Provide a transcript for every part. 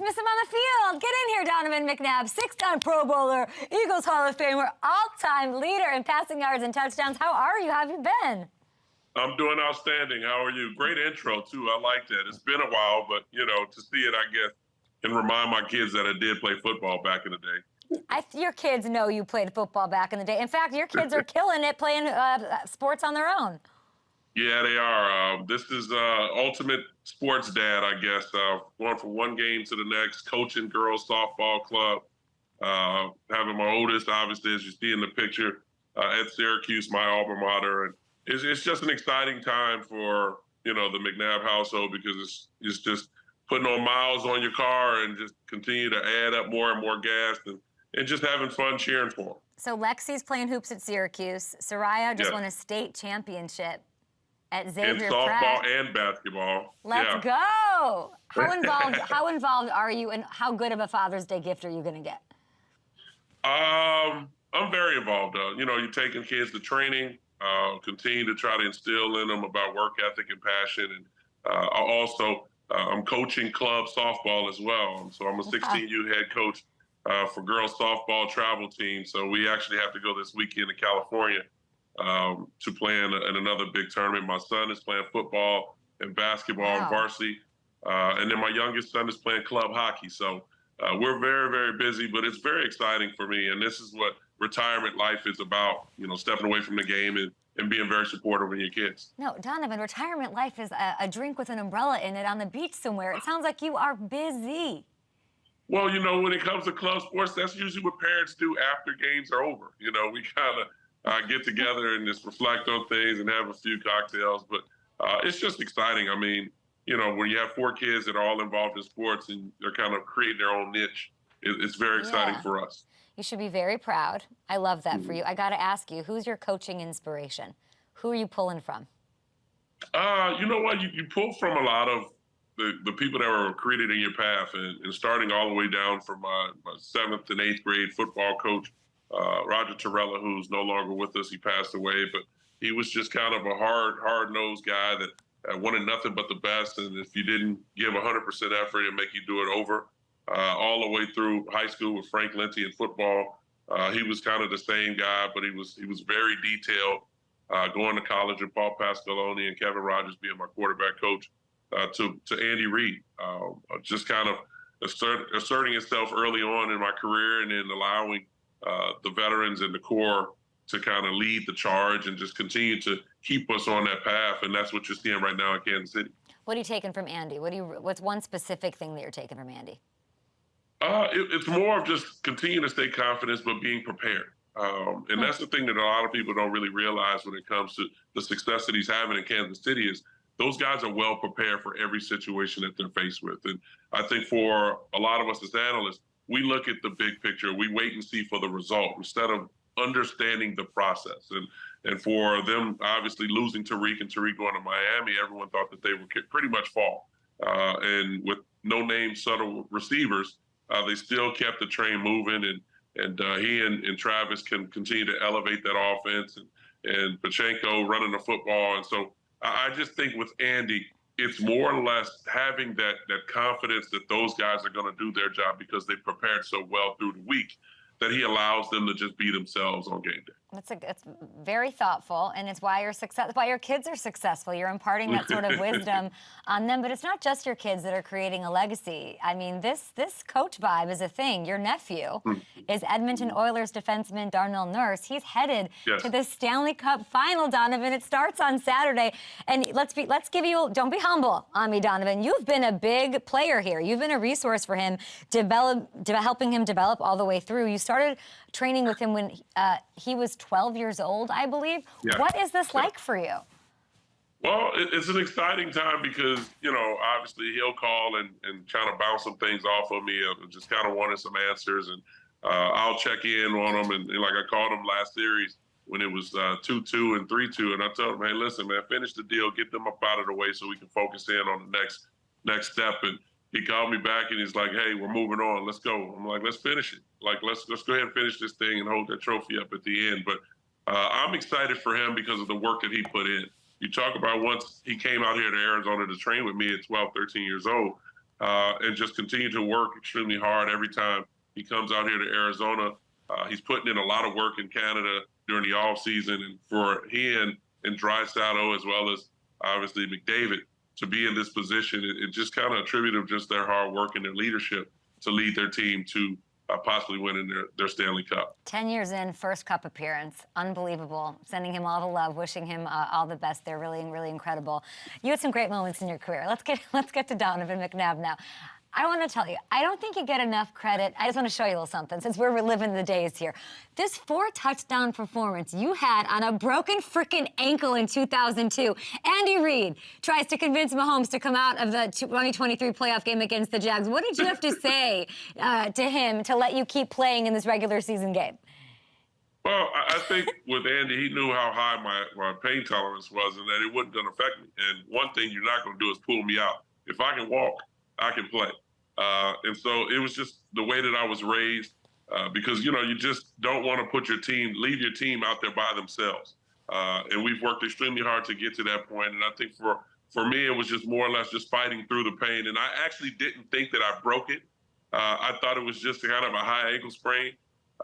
miss him on the field. Get in here, Donovan McNabb, six-time Pro Bowler, Eagles Hall of Famer, all-time leader in passing yards and touchdowns. How are you? How have you been? I'm doing outstanding. How are you? Great intro, too. I like that. It's been a while, but, you know, to see it, I guess, can remind my kids that I did play football back in the day. Your kids know you played football back in the day. In fact, your kids are killing it playing sports on their own. Yeah, they are. This is ultimate sports dad, I guess. Going from one game to the next, coaching girls softball club, having my oldest, obviously, as you see in the picture, at Syracuse, my alma mater. And it's just an exciting time for, you know, the McNabb household because it's just putting on miles on your car and just continue to add up more and more gas and just having fun cheering for them. So Lexi's playing hoops at Syracuse. Soraya just won a state championship at Xavier in softball Pratt. And basketball. Let's go. How involved are you, and how good of a Father's Day gift are you going to get? I'm very involved. You know, you're taking kids to training, continue to try to instill in them about work ethic and passion. And I'm coaching club softball as well. So I'm a 16U head coach for girls softball travel team. So we actually have to go this weekend to California to play in another big tournament. My son is playing football and basketball and varsity. And then my youngest son is playing club hockey. So we're very, very busy, but it's very exciting for me. And this is what retirement life is about, you know, stepping away from the game and being very supportive of your kids. No, Donovan, retirement life is a drink with an umbrella in it on the beach somewhere. It sounds like you are busy. Well, you know, when it comes to club sports, that's usually what parents do after games are over. You know, we kind of get together and just reflect on things and have a few cocktails. But it's just exciting. I mean, you know, when you have 4 kids that are all involved in sports and they're kind of creating their own niche, it's very exciting for us. You should be very proud. I love that for you. I got to ask you, who's your coaching inspiration? Who are you pulling from? You know what? You pull from a lot of the people that were created in your path, and starting all the way down from my 7th and 8th grade football coach, Roger Torella, who's no longer with us. He passed away, but he was just kind of a hard-nosed guy that wanted nothing but the best. And if you didn't give 100% effort, it'd make you do it over. All the way through high school with Frank Linty in football. He was kind of the same guy, but he was very detailed. Going to college with Paul Pasqualoni and Kevin Rogers being my quarterback coach, to Andy Reid, just kind of asserting itself early on in my career, and then allowing the veterans and the core to kind of lead the charge and just continue to keep us on that path. And that's what you're seeing right now in Kansas City. What are you taking from Andy? What's one specific thing that you're taking from Andy? It's more of just continuing to stay confident, but being prepared. And that's the thing that a lot of people don't really realize when it comes to the success that he's having in Kansas City is those guys are well prepared for every situation that they're faced with. And I think for a lot of us as analysts, we look at the big picture. We wait and see for the result instead of understanding the process. And for them, obviously, losing Tariq and Tariq going to Miami, everyone thought that they would pretty much fall. And with no-name subtle receivers, they still kept the train moving, and he and Travis can continue to elevate that offense, and Pachenko running the football. And so I just think with Andy, it's more or less having that confidence that those guys are going to do their job because they prepared so well through the week that he allows them to just be themselves on game day. It's very thoughtful, and it's why why your kids are successful. You're imparting that sort of wisdom on them, but it's not just your kids that are creating a legacy. I mean, this coach vibe is a thing. Your nephew is Edmonton Oilers defenseman Darnell Nurse. He's headed to the Stanley Cup final, Donovan. It starts on Saturday, and don't be humble on me, Donovan. You've been a big player here. You've been a resource for him, helping him develop all the way through. You started training with him when he was 12 years old, I believe. Yeah. What is this like for you? Well, it's an exciting time because, you know, obviously he'll call and try to bounce some things off of me. Just kind of wanted some answers, and I'll check in on him. And like I called him last series when it was 2-2 and 3-2, and I told him, hey, listen, man, finish the deal, get them up out of the way so we can focus in on the next step. And he called me back and he's like, hey, we're moving on. Let's go. I'm like, let's finish it. Like, let's go ahead and finish this thing and hold that trophy up at the end. But I'm excited for him because of the work that he put in. You talk about once he came out here to Arizona to train with me at 12, 13 years old, and just continue to work extremely hard every time he comes out here to Arizona. He's putting in a lot of work in Canada during the off season, and for he and Draisaitl, as well as obviously McDavid, to be in this position, it just kind of attributed just their hard work and their leadership to lead their team to possibly winning their Stanley Cup. 10 years in, first Cup appearance. Unbelievable. Sending him all the love, wishing him all the best. They're really, really incredible. You had some great moments in your career. Let's get to Donovan McNabb now. I want to tell you, I don't think you get enough credit. I just want to show you a little something, since we're reliving the days here. This 4-touchdown performance you had on a broken freaking ankle in 2002. Andy Reid tries to convince Mahomes to come out of the 2023 playoff game against the Jags. What did you have to say to him to let you keep playing in this regular season game? Well, I think with Andy, he knew how high my pain tolerance was and that it wasn't going to affect me. And one thing you're not going to do is pull me out. If I can walk, I can play. And so it was just the way that I was raised, because, you just don't want to leave your team out there by themselves. And we've worked extremely hard to get to that point. And I think for me, it was just more or less just fighting through the pain. And I actually didn't think that I broke it. I thought it was just kind of a high ankle sprain.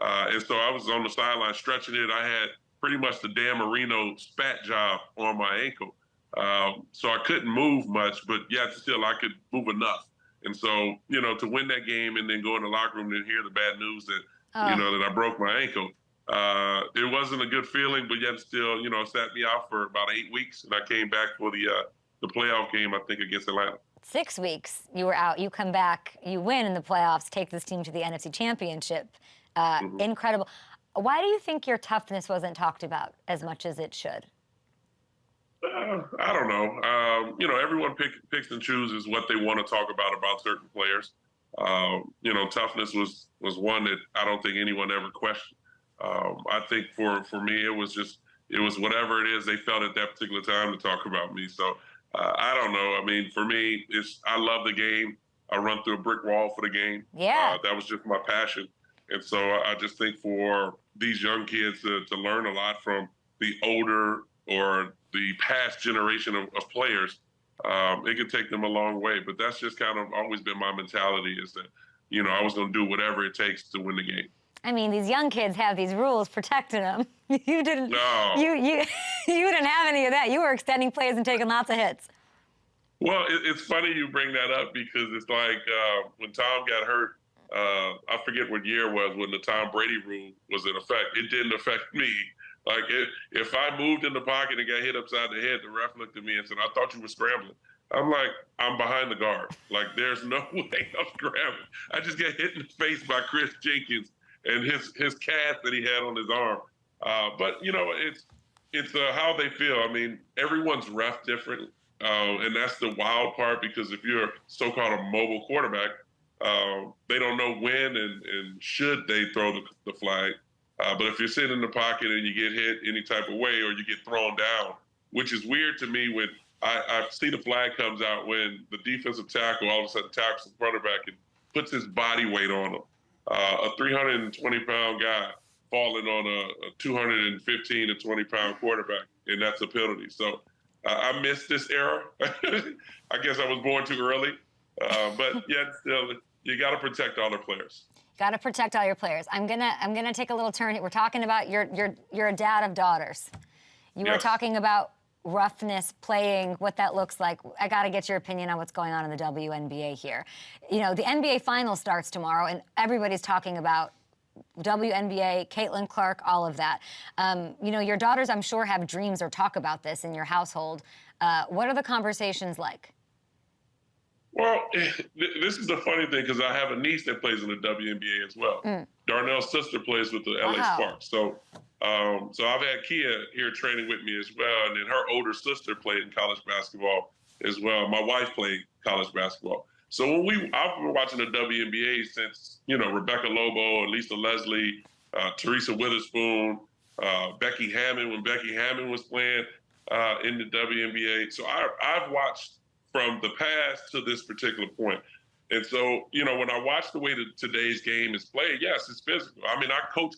And so I was on the sideline stretching it. I had pretty much the Dan Marino spat job on my ankle. So I couldn't move much, but yet still I could move enough. And so, to win that game and then go in the locker room and hear the bad news that, that I broke my ankle, it wasn't a good feeling, but yet still, sat me out for about 8 weeks. And I came back for the playoff game, I think, against Atlanta. 6 weeks you were out. You come back, you win in the playoffs, take this team to the NFC Championship. Incredible. Why do you think your toughness wasn't talked about as much as it should? I don't know. Everyone picks and chooses what they want to talk about certain players. Toughness was one that I don't think anyone ever questioned. I think for me, it was whatever it is they felt at that particular time to talk about me. So I don't know. I mean, for me, I love the game. I run through a brick wall for the game. Yeah. That was just my passion. And so I just think for these young kids to learn a lot from the older or the past generation of players, it could take them a long way. But that's just kind of always been my mentality, is that, I was going to do whatever it takes to win the game. I mean, these young kids have these rules protecting them. You didn't. No. You didn't have any of that. You were extending plays and taking lots of hits. Well, it's funny you bring that up, because it's like when Tom got hurt, I forget what year it was when the Tom Brady rule was in effect. It didn't affect me. Like, if I moved in the pocket and got hit upside the head, the ref looked at me and said, "I thought you were scrambling." I'm like, I'm behind the guard. Like, there's no way I'm scrambling. I just got hit in the face by Chris Jenkins and his cast that he had on his arm. But, it's how they feel. I mean, everyone's ref different. And that's the wild part, because if you're so-called a mobile quarterback, they don't know when and should they throw the flag. But if you're sitting in the pocket and you get hit any type of way, or you get thrown down, which is weird to me when I see the flag comes out when the defensive tackle all of a sudden tackles the quarterback and puts his body weight on him. A 320-pound guy falling on a 215 to 20-pound quarterback, and that's a penalty. So I missed this era. I guess I was born too early. But yet still, you got to protect all the players. Got to protect all your players. I'm gonna take a little turn here. We're talking about you're a dad of daughters. You were talking about roughness, playing, what that looks like. I got to get your opinion on what's going on in the WNBA here. The NBA Finals starts tomorrow, and everybody's talking about WNBA, Caitlin Clark, all of that. Your daughters, I'm sure, have dreams or talk about this in your household. What are the conversations like? Well, this is the funny thing, because I have a niece that plays in the WNBA as well. Darnell's sister plays with the LA Sparks. So I've had Kia here training with me as well, and then her older sister played in college basketball as well. My wife played college basketball. So I've been watching the WNBA since, Rebecca Lobo, Lisa Leslie, Teresa Witherspoon, Becky Hammond, when Becky Hammond was playing in the WNBA. So I've watched from the past to this particular point. And so, when I watch the way that today's game is played, yes, it's physical. I mean, I coach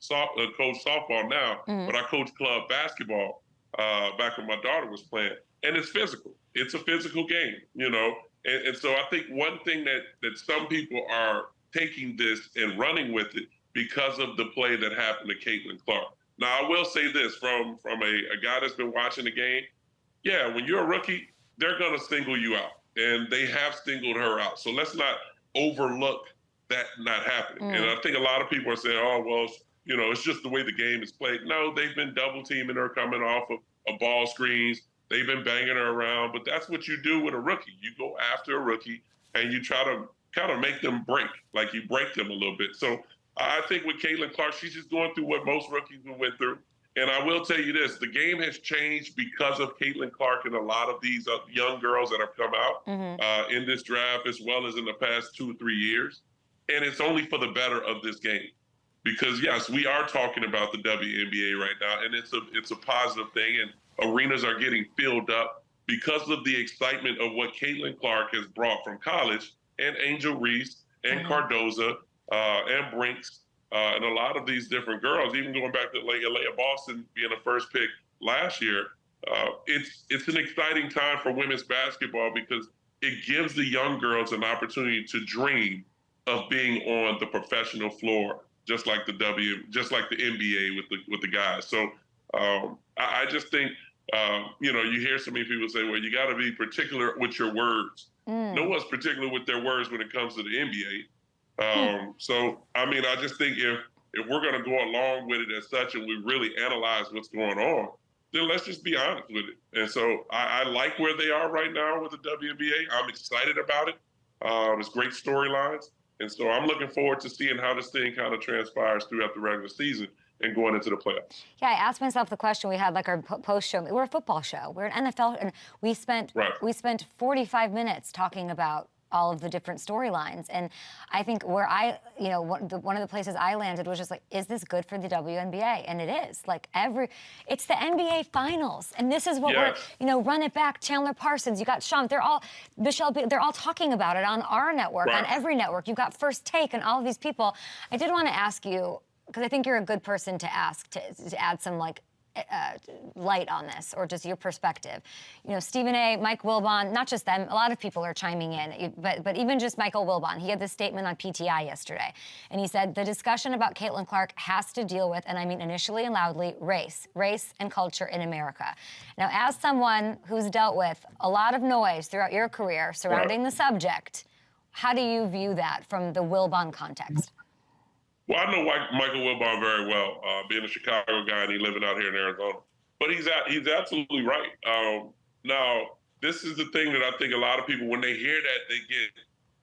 softball now, but I coach club basketball back when my daughter was playing. And it's physical. It's a physical game, And so I think one thing that some people are taking this and running with it because of the play that happened to Caitlin Clark. Now, I will say this from a guy that's been watching the game. Yeah, when you're a rookie, they're going to single you out, and they have singled her out. So let's not overlook that not happening. And I think a lot of people are saying, oh, well, it's just the way the game is played. No, they've been double teaming her coming off of ball screens. They've been banging her around, but that's what you do with a rookie. You go after a rookie and you try to kind of make them break, like you break them a little bit. So I think with Caitlin Clark, she's just going through what most rookies went through. And I will tell you this, the game has changed because of Caitlin Clark and a lot of these young girls that have come out in this draft, as well as in the past 2 or 3 years. And it's only for the better of this game. Because, yes, we are talking about the WNBA right now, and it's a positive thing. And arenas are getting filled up because of the excitement of what Caitlin Clark has brought from college, and Angel Reese, and Cardoza, and Brinks, and a lot of these different girls, even going back to Alea Boston being a first pick last year. It's an exciting time for women's basketball because it gives the young girls an opportunity to dream of being on the professional floor, just like the NBA with the guys. So I just think, you hear so many people say, well, you got to be particular with your words. No one's particular with their words when it comes to the NBA. So, I mean, I just think if we're going to go along with it as such and we really analyze what's going on, then let's just be honest with it. And so I like where they are right now with the WNBA. I'm excited about it. It's great storylines. And so I'm looking forward to seeing how this thing kind of transpires throughout the regular season and going into the playoffs. Yeah, I asked myself the question. We had like our post show. We're a football show. We're an NFL, and we spent 45 minutes talking about all of the different storylines. And I think where one of the places I landed was just like, is this good for the WNBA? And it is. Like it's the NBA Finals, and this is what we're, run it back. Chandler Parsons, you got Sean. They're all talking about it on our network, on every network. You've got First Take and all of these people. I did want to ask you, because I think you're a good person to ask to add some light on this, or just your perspective. Stephen A., Mike Wilbon, not just them, a lot of people are chiming in, but even just Michael Wilbon, he had this statement on PTI yesterday, and he said, the discussion about Caitlin Clark has to deal with, and I mean initially and loudly, race and culture in America. Now, as someone who's dealt with a lot of noise throughout your career surrounding the subject, how do you view that from the Wilbon context? Well, I know Michael Wilbon very well, being a Chicago guy and he living out here in Arizona. But he's absolutely right. Now, this is the thing that I think a lot of people, when they hear that, they get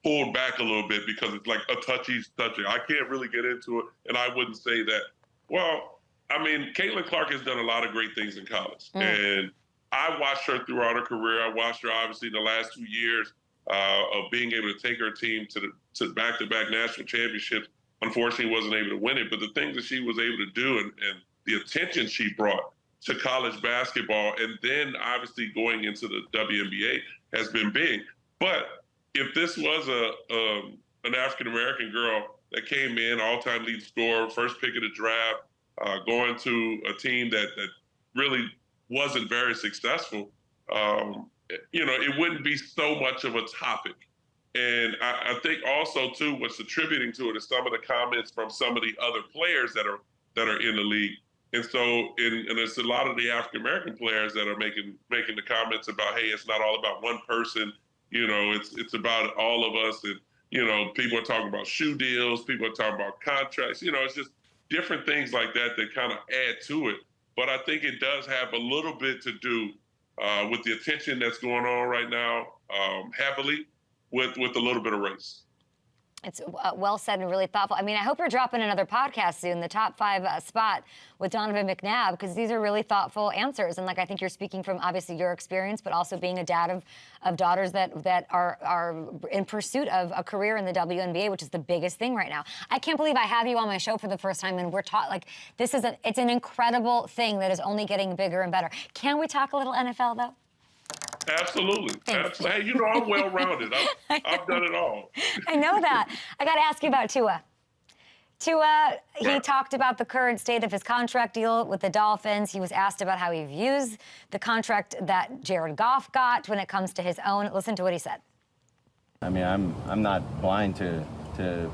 pulled back a little bit because it's like a touchy. I can't really get into it, and I wouldn't say that. Well, I mean, Caitlin Clark has done a lot of great things in college. And I watched her throughout her career. I watched her, obviously, in the last 2 years of being able to take her team to back-to-back national championships. Unfortunately, wasn't able to win it, but the things that she was able to do and the attention she brought to college basketball, and then obviously going into the WNBA has been big. But if this was an African-American girl that came in, all-time lead scorer, first pick of the draft, going to a team that really wasn't very successful, it wouldn't be so much of a topic. And I think also, too, what's attributing to it is some of the comments from some of the other players that are in the league. And so, and it's a lot of the African-American players that are making the comments about, hey, it's not all about one person. It's about all of us. And, people are talking about shoe deals. People are talking about contracts. It's just different things like that kind of add to it. But I think it does have a little bit to do with the attention that's going on right now, heavily, with a little bit of race. It's well said and really thoughtful. I mean, I hope you're dropping another podcast soon, the top 5 spot with Donovan McNabb, because these are really thoughtful answers. And I think you're speaking from obviously your experience, but also being a dad of daughters that are in pursuit of a career in the WNBA, which is the biggest thing right now. I can't believe I have you on my show for the first time, and we're it's an incredible thing that is only getting bigger and better. Can we talk a little NFL though? Absolutely. Hey, I'm well-rounded. I've done it all. I know that. I got to ask you about Tua. He talked about the current state of his contract deal with the Dolphins. He was asked about how he views the contract that Jared Goff got when it comes to his own. Listen to what he said. I mean, I'm not blind to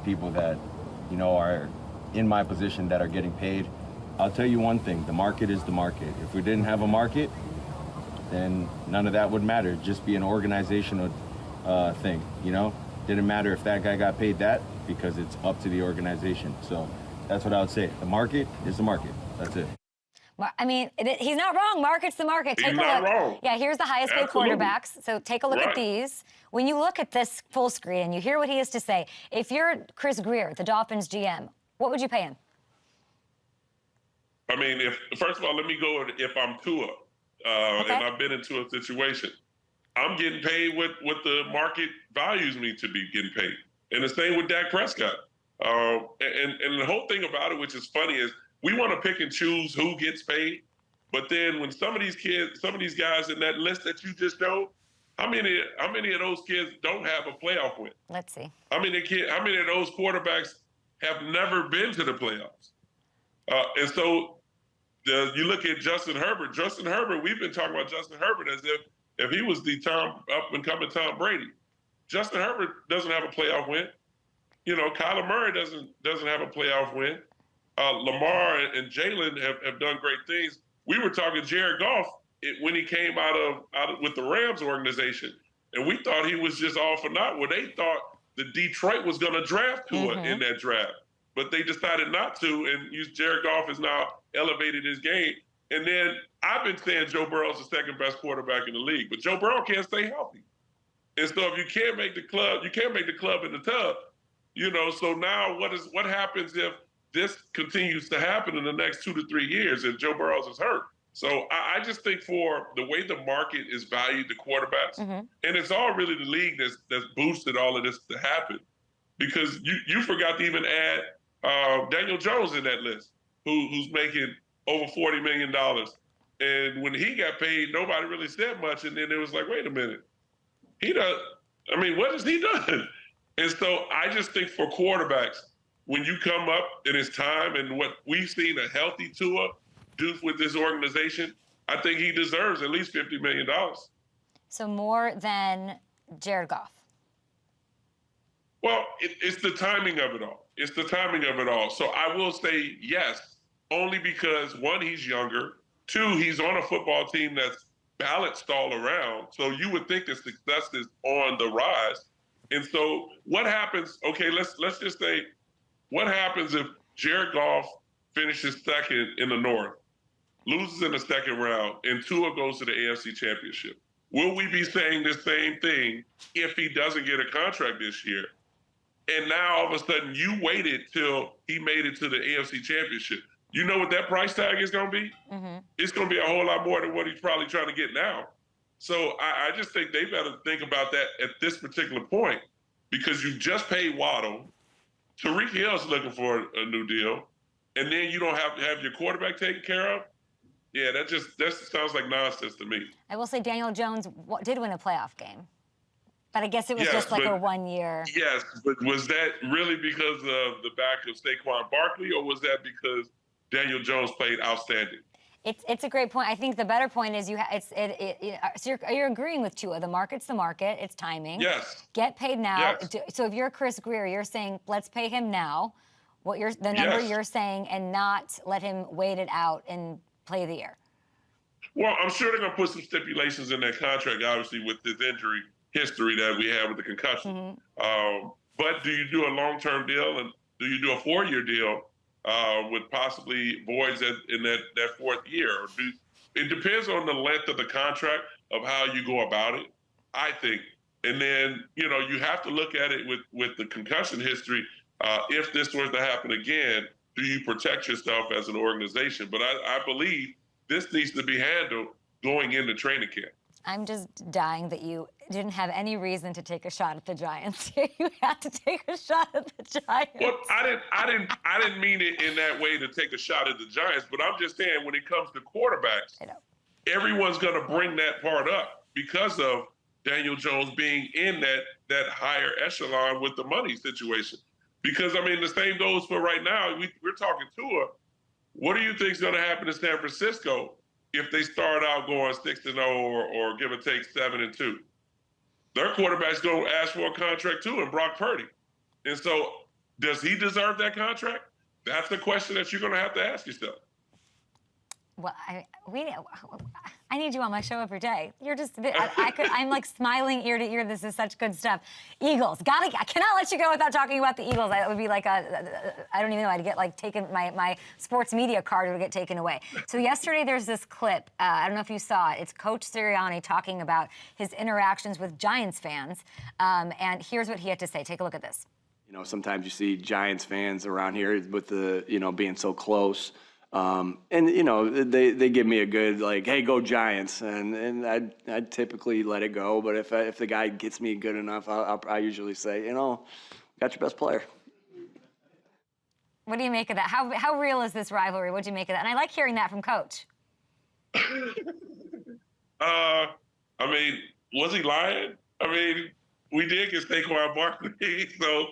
people that, you know, are in my position that are getting paid. I'll tell you one thing, the market is the market. If we didn't have a market, then none of that would matter. It'd just be an organizational thing, you know? Didn't matter if that guy got paid that because it's up to the organization. So that's what I would say. The market is the market. That's it. I mean, he's not wrong. Market's the market. He's not wrong. Yeah, here's the highest paid quarterbacks. So take a look at these. When you look at this full screen and you hear what he has to say, if you're Chris Greer, the Dolphins GM, what would you pay him? I mean, first of all, let me go if I'm Tua, and I've been into a situation. I'm getting paid what the market values me to be getting paid. And the same with Dak Prescott. And the whole thing about it, which is funny, is we want to pick and choose who gets paid. But then when some of these guys in that list that you just showed, how many of those kids don't have a playoff win? Let's see. How many of those quarterbacks have never been to the playoffs? And so you look at Justin Herbert. Justin Herbert, we've been talking about Justin Herbert as if he was the up-and-coming Tom Brady. Justin Herbert doesn't have a playoff win. You know, Kyler Murray doesn't have a playoff win. Lamar and Jalen have done great things. We were talking Jared Goff when he came out with the Rams organization, and we thought he was just all for naught. Well, they thought that Detroit was going to draft Tua in that draft, but they decided not to, and Jared Goff has now elevated his game. And then I've been saying Joe Burrow's the second best quarterback in the league, but Joe Burrow can't stay healthy. And so if you can't make the club, you can't make the club in the tub. You know, so now what happens if this continues to happen in the next 2 to 3 years if Joe Burrow is hurt? So I just think for the way the market is valued the quarterbacks, and it's all really the league that's boosted all of this to happen. Because you forgot to even add Daniel Jones in that list, who's making over $40 million. And when he got paid, nobody really said much. And then it was like, wait a minute. What has he done? And so I just think for quarterbacks, when you come up and it's time and what we've seen a healthy Tua do with this organization, I think he deserves at least $50 million. So more than Jared Goff. Well, it's the timing of it all. It's the timing of it all. So I will say yes, only because, one, he's younger. Two, he's on a football team that's balanced all around. So you would think that success is on the rise. And so what happens, okay, let's just say, what happens if Jared Goff finishes second in the North, loses in the second round, and Tua goes to the AFC Championship? Will we be saying the same thing if he doesn't get a contract this year? And now all of a sudden you waited till he made it to the AFC Championship. You know what that price tag is going to be? It's going to be a whole lot more than what he's probably trying to get now. So I just think they better think about that at this particular point, because you just paid Waddle. Tariq Hill's looking for a new deal, and then you don't have your quarterback taken care of. Yeah, that sounds like nonsense to me. I will say Daniel Jones did win a playoff game, but I guess it was just like a 1 year. Yes, but was that really because of the back of Saquon Barkley, or was that because Daniel Jones played outstanding? It's a great point. I think the better point is so you're agreeing with Tua. The market's the market. It's timing. Yes. Get paid now. Yes. So if you're Chris Greer, you're saying let's pay him now. The number you're saying, and not let him wait it out and play the year. Well, I'm sure they're going to put some stipulations in that contract, obviously, with this injury history that we have with the concussion. But do you do a long-term deal, and do you do a 4-year deal with possibly voids in that 4th year? It depends on the length of the contract of how you go about it, I think. And then, you have to look at it with the concussion history. If this were to happen again, do you protect yourself as an organization? But I believe this needs to be handled going into training camp. I'm just dying that you didn't have any reason to take a shot at the Giants. You had to take a shot at the Giants. Well, I didn't mean it in that way to take a shot at the Giants, but I'm just saying when it comes to quarterbacks, everyone's going to bring that part up because of Daniel Jones being in that higher echelon with the money situation. Because, the same goes for right now. We're talking Tua. What do you think is going to happen in San Francisco if they start out going 6-0 or give or take 7-2? their quarterback's going to ask for a contract too, and Brock Purdy. And so, does he deserve that contract? That's the question that you're going to have to ask yourself. Well, I need you on my show every day. You're just, I'm like smiling ear to ear. This is such good stuff. Eagles, I cannot let you go without talking about the Eagles. That would be like I don't even know, I'd get like taken, my sports media card would get taken away. So yesterday there's this clip, I don't know if you saw it. It's Coach Sirianni talking about his interactions with Giants fans. And here's what he had to say. Take a look at this. You know, sometimes you see Giants fans around here with the, you know, being so close. And, you know, they give me a good, like, hey, go Giants. And I'd typically let it go. But if the guy gets me good enough, I usually say, you know, got your best player. What do you make of that? How real is this rivalry? What do you make of that? And I like hearing that from Coach. I mean, was he lying? I mean, we did get Saquon Barkley. So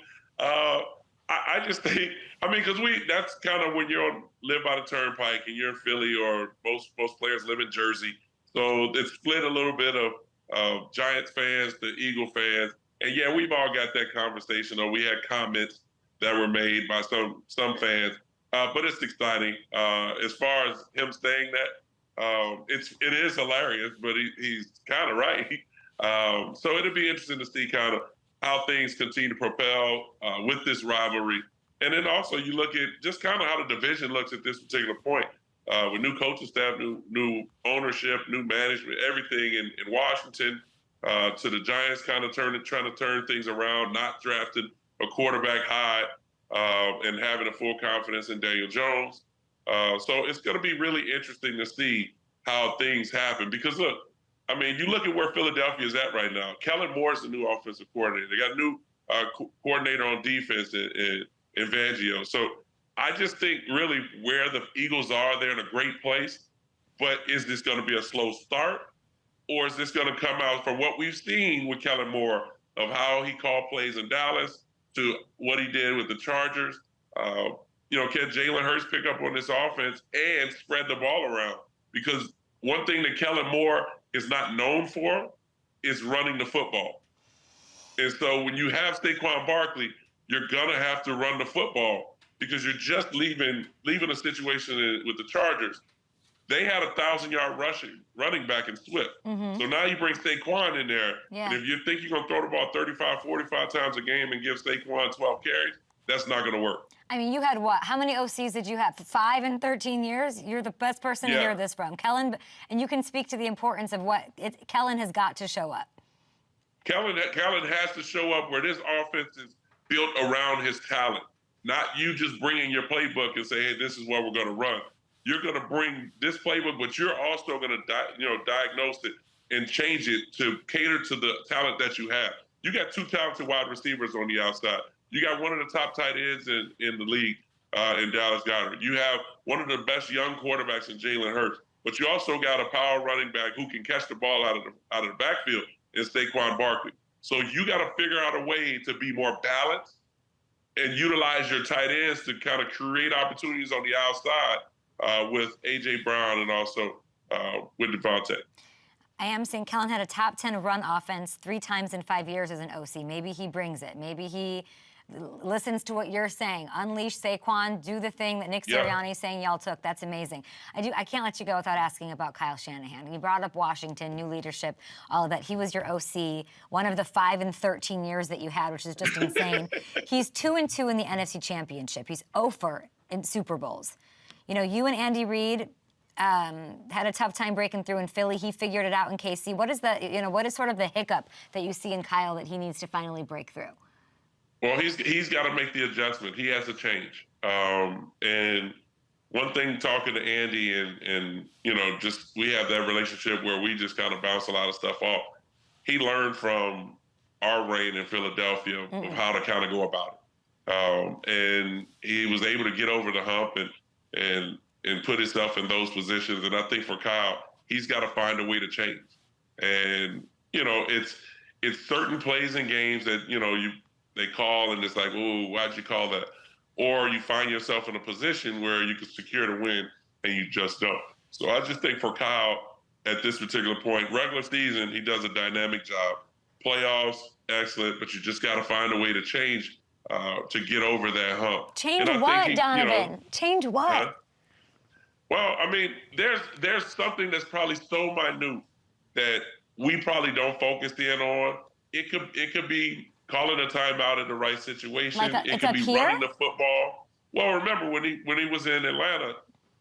I just think, I mean, because that's kind of when you live by the turnpike and you're in Philly, or most players live in Jersey. So it's split a little bit of Giants fans to Eagle fans. And yeah, we've all got that conversation, or we had comments that were made by some fans. But it's exciting. As far as him saying that, it is hilarious, but he's kind of right. So it'll be interesting to see kind of how things continue to propel with this rivalry. And then also you look at just kind of how the division looks at this particular point. With new coaching staff, new ownership, new management, everything in Washington, to the Giants kind of trying to turn things around, not drafting a quarterback high, and having a full confidence in Daniel Jones. So it's going to be really interesting to see how things happen. Because look, I mean, you look at where Philadelphia is at right now. Kellen Moore is the new offensive coordinator. They got a new coordinator on defense in Fangio. So I just think really where the Eagles are, they're in a great place. But is this going to be a slow start? Or is this going to come out from what we've seen with Kellen Moore of how he called plays in Dallas to what he did with the Chargers? You know, can Jalen Hurts pick up on this offense and spread the ball around? Because one thing that Kellen Moore is not known for is running the football. And so when you have Saquon Barkley, you're going to have to run the football because you're just leaving a situation with the Chargers. They had a 1,000-yard running back in Swift. Mm-hmm. So now you bring Saquon in there. Yeah. And if you think you're going to throw the ball 35, 45 times a game and give Saquon 12 carries, that's not going to work. I mean, you had what? How many OCs did you have? 5 in 13 years? You're the best person to hear this from. Kellen, and you can speak to the importance of what Kellen has got to show up. Kellen has to show up where this offense is built around his talent, not you just bringing your playbook and say, hey, this is what we're going to run. You're going to bring this playbook, but you're also going to diagnose it and change it to cater to the talent that you have. You got 2 talented wide receivers on the outside. You got one of the top tight ends in the league in Dallas Goedert. You have one of the best young quarterbacks in Jalen Hurts, but you also got a power running back who can catch the ball out of the backfield in Saquon Barkley. So you got to figure out a way to be more balanced and utilize your tight ends to kind of create opportunities on the outside with A.J. Brown and also with Devontae. I am saying Kellen had a top 10 run offense 3 times in 5 years as an OC. Maybe he brings it. Maybe he listens to what you're saying. Unleash Saquon, do the thing that Nick Sirianni is saying y'all took. That's amazing. I can't let you go without asking about Kyle Shanahan. You brought up Washington, new leadership, all of that. He was your OC, one of the 5 in 13 years that you had, which is just insane. He's 2-2 in the NFC Championship. He's 0-4 in Super Bowls. You know, you and Andy Reid had a tough time breaking through in Philly. He figured it out in KC. What is sort of the hiccup that you see in Kyle that he needs to finally break through? Well, he's got to make the adjustment. He has to change. And one thing, talking to Andy and just we have that relationship where we just kind of bounce a lot of stuff off. He learned from our reign in Philadelphia of how to kind of go about it. And he was able to get over the hump and put himself in those positions. And I think for Kyle, he's got to find a way to change. And, it's certain plays and games that, they call and it's like, oh, why'd you call that? Or you find yourself in a position where you can secure the win and you just don't. So I just think for Kyle at this particular point, regular season, he does a dynamic job. playoffs, excellent, but you just got to find a way to change to get over that hump. Change what, Donovan? Change what? Well, I mean, there's something that's probably so minute that we probably don't focus in on. It could be calling a timeout in the right situation. It could be running the football. Well, remember when he was in Atlanta,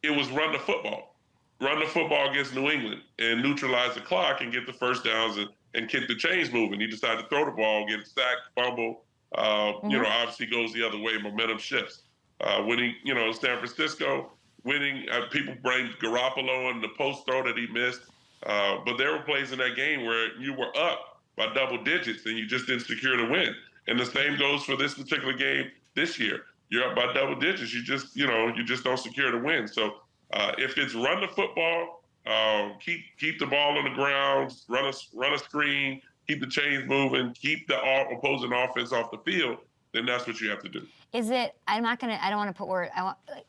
it was run the football against New England and neutralize the clock and get the first downs and keep the chains moving. He decided to throw the ball, get sacked, fumble. Obviously goes the other way. Momentum shifts. Winning, San Francisco, winning. People blame Garoppolo and the post throw that he missed. But there were plays in that game where you were up by double digits and you just didn't secure the win. And the same goes for this particular game this year. You're up by double digits. You just don't secure the win. So if it's run the football, keep the ball on the ground, run a screen, keep the chains moving, keep the opposing offense off the field, then that's what you have to do. Is it, I don't want to put word,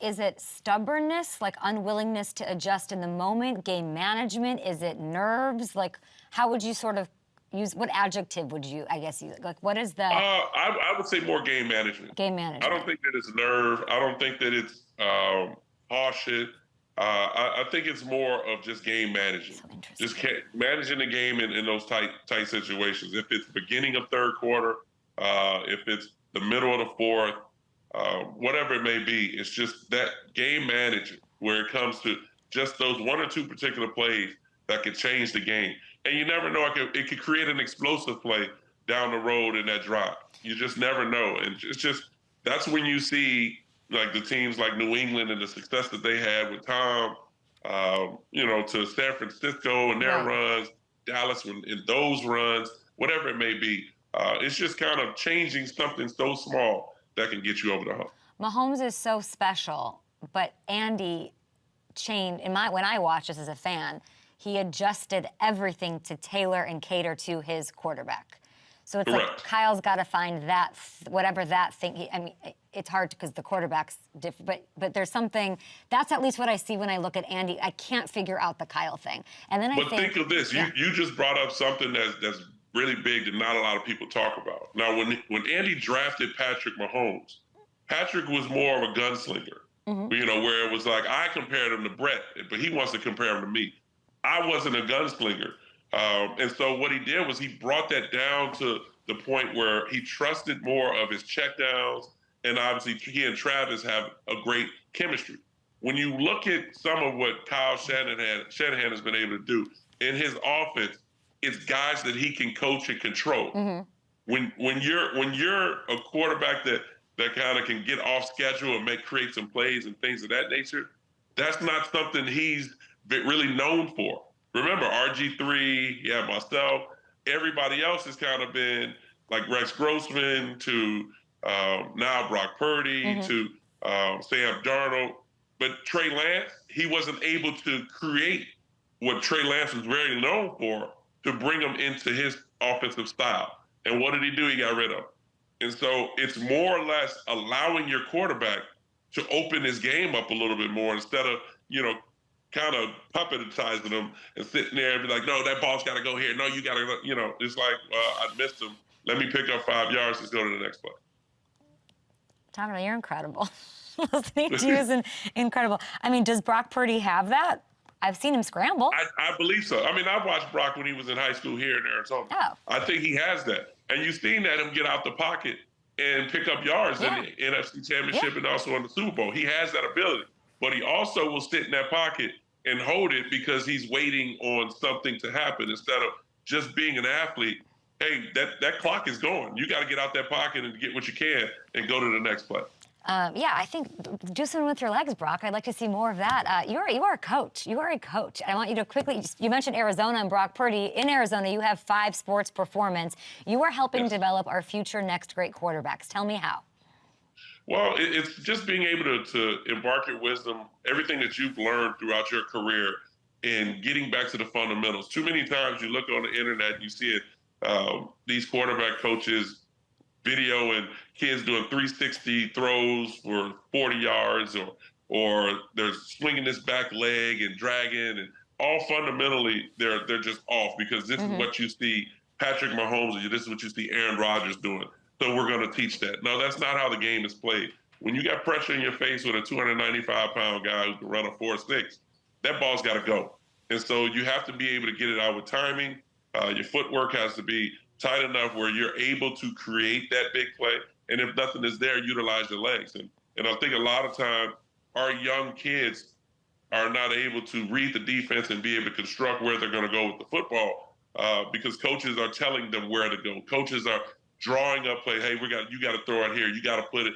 is it stubbornness, like unwillingness to adjust in the moment, game management? Is it nerves? Like, how would you sort of use, what adjective would you, I guess, use? Like, what is the? I would say more game management. Game management. I don't think that it's nerve. I don't think that it's cautious. I think it's more of just game managing. So interesting. Just managing the game in those tight situations. If it's beginning of third quarter, if it's the middle of the fourth, whatever it may be, it's just that game managing where it comes to just those one or two particular plays that could change the game. And you never know, it could create an explosive play down the road in that drive. You just never know. And it's just, that's when you see like the teams like New England and the success that they had with Tom, to San Francisco and their runs, Dallas in those runs, whatever it may be. It's just kind of changing something so small that can get you over the hump. Mahomes is so special, but Andy changed, when I watched this as a fan, he adjusted everything to tailor and cater to his quarterback. So it's Correct. like Kyle's got to find that, whatever that thing, it's hard because the quarterback's different, but there's something, that's at least what I see when I look at Andy. I can't figure out the Kyle thing. And then But think of this, yeah. you just brought up something that's really big that not a lot of people talk about. Now, when Andy drafted Patrick Mahomes, Patrick was more of a gunslinger, where it was like, I compared him to Brett, but he wants to compare him to me. I wasn't a gunslinger. And so what he did was he brought that down to the point where he trusted more of his checkdowns, and obviously he and Travis have a great chemistry. When you look at some of what Kyle Shanahan has been able to do in his offense, it's guys that he can coach and control. When you're a quarterback that kind of can get off schedule and create some plays and things of that nature, that's not something he's really known for. Remember, RG3, myself, everybody else has kind of been like Rex Grossman to now Brock Purdy to Sam Darnold. But Trey Lance, he wasn't able to create what Trey Lance was very known for to bring him into his offensive style. And what did he do? He got rid of him. And so it's more or less allowing your quarterback to open his game up a little bit more instead of, kind of puppetizing him and sitting there and be like, no, that ball's got to go here. No, you got to, it's like, I missed him. Let me pick up 5 yards. Let's go to the next play. Donovan, you're incredible. Listening to you is incredible. I mean, does Brock Purdy have that? I've seen him scramble. I believe so. I mean, I watched Brock when he was in high school here in Arizona. Oh. I think he has that. And you've seen that him get out the pocket and pick up yards in the NFC Championship and also in the Super Bowl. He has that ability. But he also will sit in that pocket and hold it because he's waiting on something to happen instead of just being an athlete. Hey, that clock is going. You got to get out that pocket and get what you can and go to the next play. I think do something with your legs, Brock. I'd like to see more of that. You are a coach. You are a coach. I want you to quickly, you mentioned Arizona and Brock Purdy. In Arizona, you have 5 sports performance. You are helping develop our future next great quarterbacks. Tell me how. Well, it's just being able to embark your wisdom, everything that you've learned throughout your career, and getting back to the fundamentals. Too many times you look on the internet and you see it, these quarterback coaches videoing kids doing 360 throws for 40 yards, or they're swinging this back leg and dragging, and all fundamentally they're just off because this is what you see Patrick Mahomes, this is what you see Aaron Rodgers doing. So we're going to teach that. No, that's not how the game is played. When you got pressure in your face with a 295-pound guy who can run a 4.6, that ball's got to go. And so you have to be able to get it out with timing. Your footwork has to be tight enough where you're able to create that big play. And if nothing is there, utilize your legs. And I think a lot of times our young kids are not able to read the defense and be able to construct where they're going to go with the football because coaches are telling them where to go. Coaches are drawing up play. Hey, you got to throw it here. You got to put it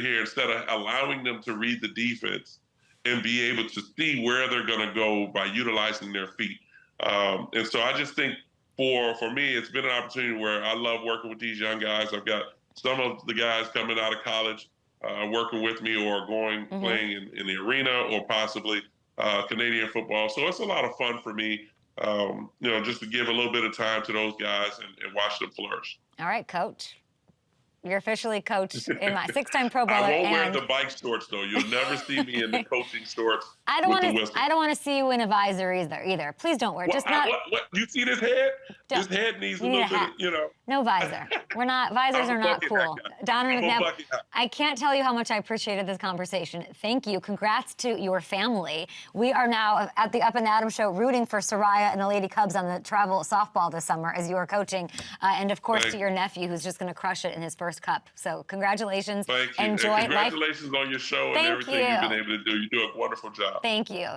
here, instead of allowing them to read the defense and be able to see where they're going to go by utilizing their feet. And so I just think for me, it's been an opportunity where I love working with these young guys. I've got some of the guys coming out of college working with me or playing in the arena or possibly Canadian football. So it's a lot of fun for me, just to give a little bit of time to those guys and watch them flourish. All right, Coach. You're officially coach in my 6-time Pro Bowler. I won't wear the bike shorts though. You'll never see me in the coaching shorts. I don't want to see you in a visor either. Please don't wear it. What? You see this head? This head needs a little bit of, No visor. Visors are not cool. Donovan McNabb, I can't tell you how much I appreciated this conversation. Thank you. Congrats to your family. We are now at the Up and Adam show rooting for Soraya and the Lady Cubs on the travel softball this summer as you are coaching. And of course to your nephew who's just going to crush it in his first cup. So congratulations. Thank you. Enjoy. And congratulations on your show and everything you've been able to do. You do a wonderful job. Thank you.